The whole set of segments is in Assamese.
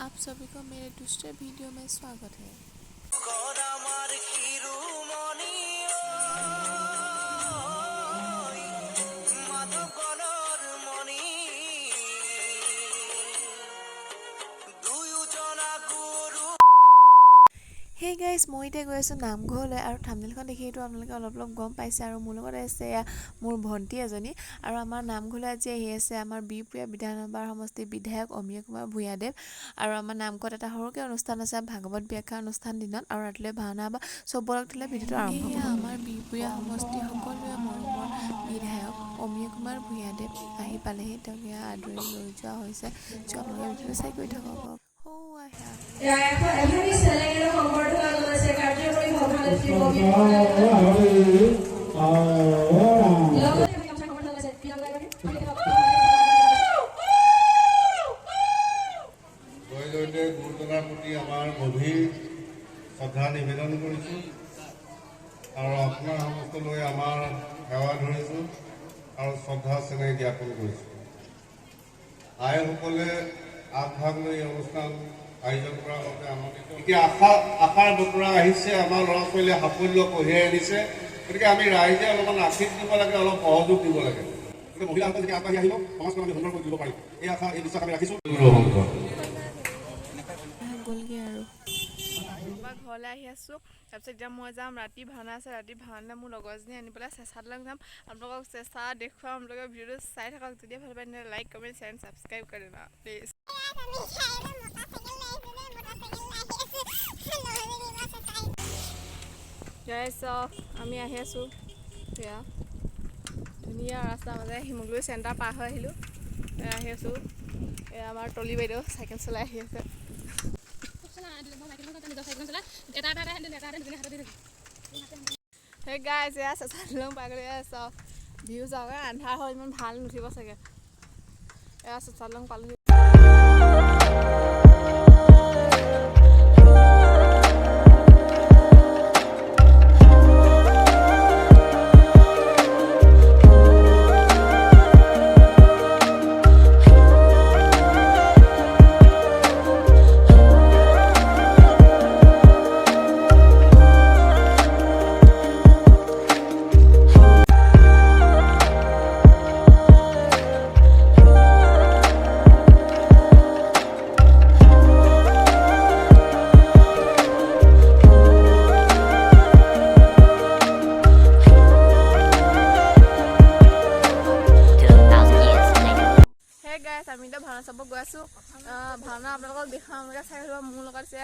आप सभी को मेरे दूसरे वीडियो में स्वागत है। হে গাইজ, মই এতিয়া গৈ আছোঁ নামঘৰলৈ আৰু থাম্বনেইলখন দেখি এইটো আপোনালোকে অলপ গম পাইছে। আৰু মোৰ লগত আছে মোৰ ভণ্টি এজনী। আৰু আমাৰ নামঘৰলৈ আজি আহি আছে আমাৰ বিহপুৰীয়া বিধানসভাৰ সমষ্টিৰ বিধায়ক অমীয়া কুমাৰ ভূঞাদেৱ। আৰু আমাৰ নামঘৰত এটা সৰুকৈ অনুষ্ঠান আছে, ভাগৱত ব্যাখ্যা অনুষ্ঠান দিনত, আৰু ৰাতিলৈ ভাওনা বা চবলক দিলে ভিডিঅ'টো আৰম্ভ হ'ব। আমাৰ বিহপুৰীয়া সমষ্টিৰ সকলোৱে মৰমৰ বিধায়ক অমীয়া কুমাৰ ভূঞাদেৱ আহি পালেহি। তেওঁক আদৰি লৈ যোৱা হৈছে। আপোনালোকে ভিডিঅ'টো চাই কৰি থাকক। গুৰুজনাৰ প্ৰতি আমাৰ গভীৰ শ্ৰদ্ধা নিবেদন কৰিছোঁ আৰু আপোনাৰ সমস্তলৈ আমাৰ সেৱা ধৰিছোঁ আৰু শ্ৰদ্ধা চেনেহ জ্ঞাপন কৰিছোঁ। আইসকলে আগভাগ লৈ এই অনুষ্ঠান আয়োজন কৰাৰ বাবে আমন্ত্ৰিত। এতিয়া আশাৰ বতৰা আহিছে, আমাৰ ল'ৰা ছোৱালীয়ে সাফল্য কঢ়িয়াই আনিছে। গতিকে আমি ৰাইজে অলপমান আশীষ দিব লাগে, অলপ সহযোগ দিব লাগে। গতিকে মহিলাসকল যেতিয়া আগবাঢ়ি আহিব, সমাজখন আমি সুন্দৰ কৰি দিব পাৰিম। এই আশা, এই বিশ্বাস আমি ৰাখিছোঁ। ঘৰলৈ আহি আছোঁ। তাৰপিছত এতিয়া মই যাম, ৰাতি ভাওনা আছে। ৰাতি ভাওনা মোৰ লগৰজনী আনি পেলাই চেঁচালৈ যাম। আপোনালোকক চেঁচা দেখুৱাম। আপোনালোকে ভিডিঅ'টো চাই থাকক। যদি ভাল পায় তেন্তে লাইক, কমেণ্ট, শ্বেয়াৰ, ছাবস্ক্ৰাইব কৰি দিবা প্লিজ। আমি আহি আছোঁ। এয়া ধুনীয়া ৰাস্তা মাজে শিমলুগুৰি চেণ্টাৰ পাৰ হৈ আহিলোঁ। আহি আছোঁ। এয়া আমাৰ তলি বাইদেউ চাইকেল চলাই আহি আছে। সেই গাইজ, এয়া চেঁচাদলং পাৰ কৰি চাওক, ভিউ চাওক। আন্ধাৰ হয়, ইমান ভাল নুঠিব চাগে। এয়া চেঁচাদলং পালোহি। আমি এতিয়া ভাওনা চাব গৈ আছোঁ। ভাওনা আপোনালোকক দেখাম, আপোনালোকে চাই আহিব। মোৰ লগত আছে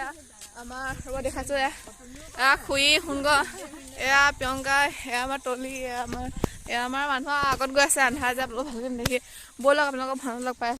আমাৰ দেখাইছোঁ এয়া খুৰী শুনগ, এয়া প্ৰিয়ংকা, এয়া আমাৰ তলি, এয়া আমাৰ মানুহৰ আগত গৈ আছে। আন্ধাৰ যে আপোনালোক ভালকৈ নেদেখি। ব'লক আপোনালোকক ভাওনা লগ পাই।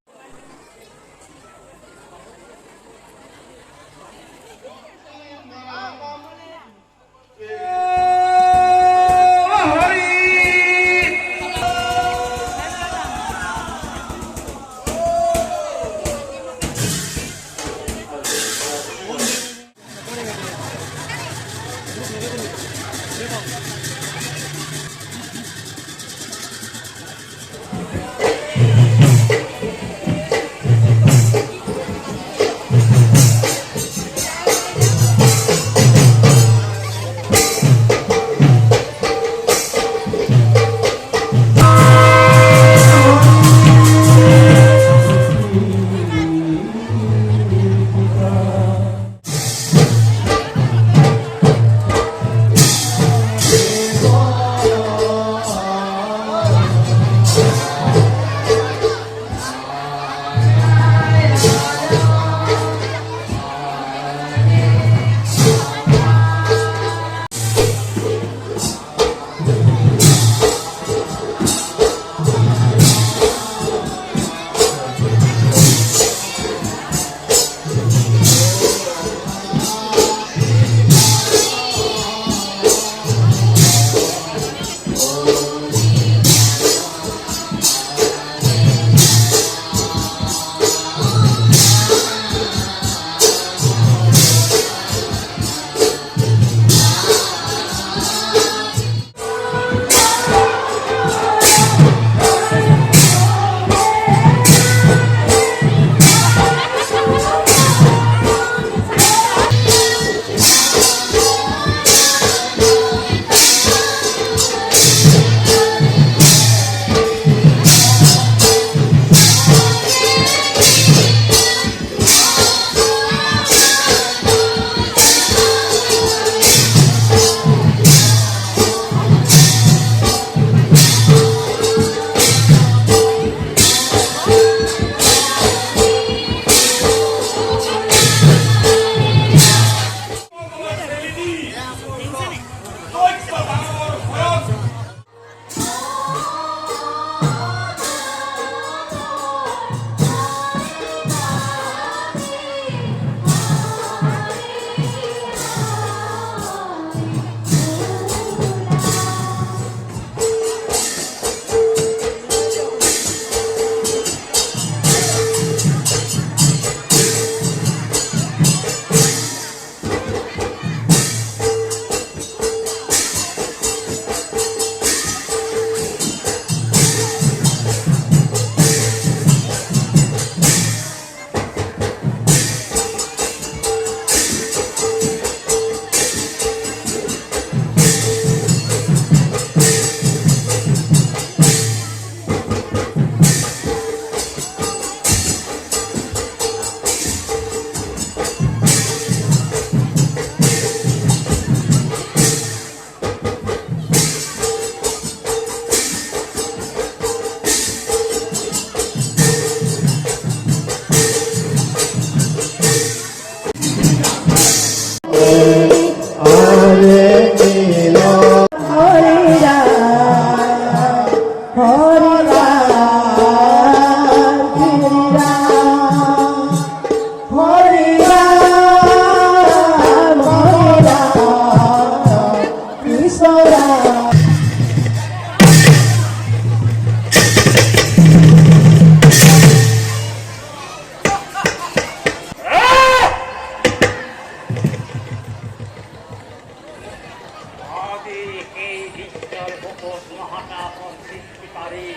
Pos mahata pos pispitari.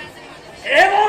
Evo